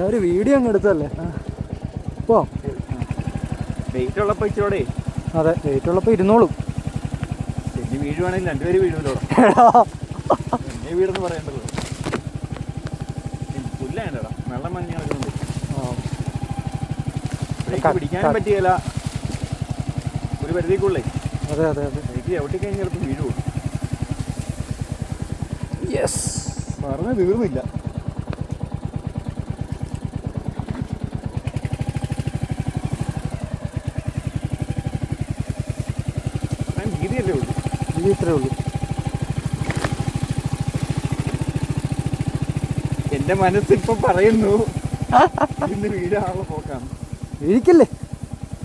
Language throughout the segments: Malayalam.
ഞാൻ ഒരു വീഡിയോ അങ്ങ് എടുത്തല്ലേ. ഇപ്പോ വെയിറ്റ് ഉള്ളപ്പോൾ ഇച്ചിരോടെ. അതെ, വെയിറ്റ് ഉള്ളപ്പോൾ ഇരുന്നോളും. എന്നെ വീഴുവാണെങ്കിൽ രണ്ടുപേര് വീഴുമല്ലോ. എന്നെ വീടെന്ന് പറയണ്ടല്ലോ. പുല്ലാണ്ടടാ, വെള്ളം മഞ്ഞ് കിടക്കുന്നുണ്ട്. പിടിക്കാനും പറ്റിയല്ല ഒരു പരിധിക്കുള്ളേ. അതെ അതെ അതെ, എനിക്ക് എവിടെക്കഴിഞ്ഞാൽ ചിലപ്പോൾ വീഴുള്ളൂ. യെസ്, പറഞ്ഞ് തീർന്നില്ല. വീതിയല്ലേ ഉള്ളൂ, ഇത് ഇത്രേ ഉള്ളൂ. എന്റെ മനസ്സിപ്പം പറയുന്നു ഇന്ന് വീഴാനുള്ള പോക്കാണ്. വീഴിക്കല്ലേ,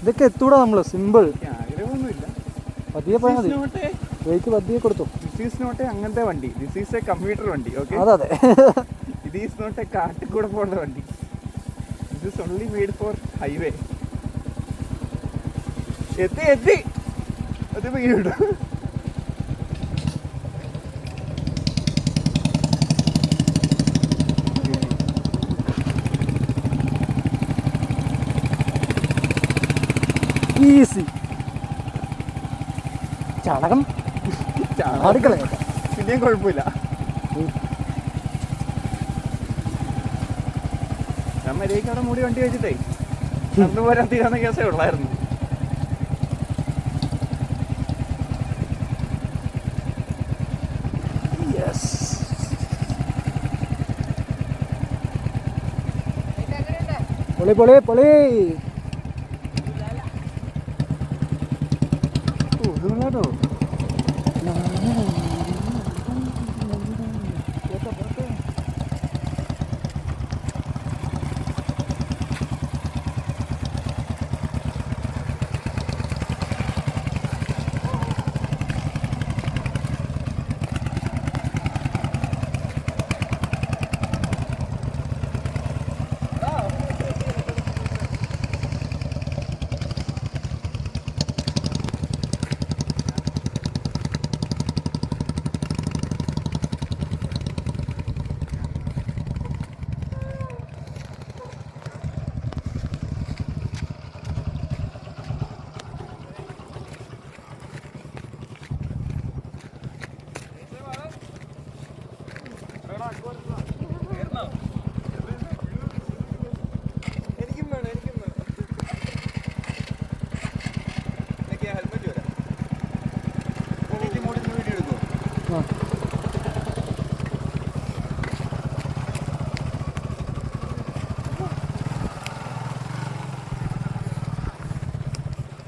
ഇതൊക്കെ എത്തൂടാ നമ്മള്. സിമ്പിൾ, ആഗ്രഹമൊന്നുമില്ല. പതിയെ പോയാൽ മതി. വെയിറ്റ് പതിയെ കൊടുത്തു. ദിസ് ഈസ് നോട്ട് എ അങ്ങനത്തെ വണ്ടി, ദിസ് ഈസ് എ കമ്പ്യൂട്ടർ വണ്ടി. ഓക്കെ, അതെ അതെ. ഇത് ഈസ് നോട്ട് എ കാട്ടിൽ കൂടെ പോകുന്ന വണ്ടി. This is only made for highway. എത്തി എത്തി, അത് വീടും. ഈസി. ചാണകം അടുക്കള പിന്നെയും കുഴപ്പമില്ല. ഞാൻ മര്യാദയ്ക്ക് അവിടെ മൂടി വണ്ടി വെച്ചിട്ടേ അന്ന് പോരാൻ തീരാന്ന കേസേ ഉള്ളായിരുന്നു. പൊളി പൊളി പൊളി. കേട്ടോ,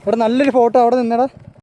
ഇവിടെ നല്ലൊരു ഫോട്ടോ അവിടെ നിന്നടാ.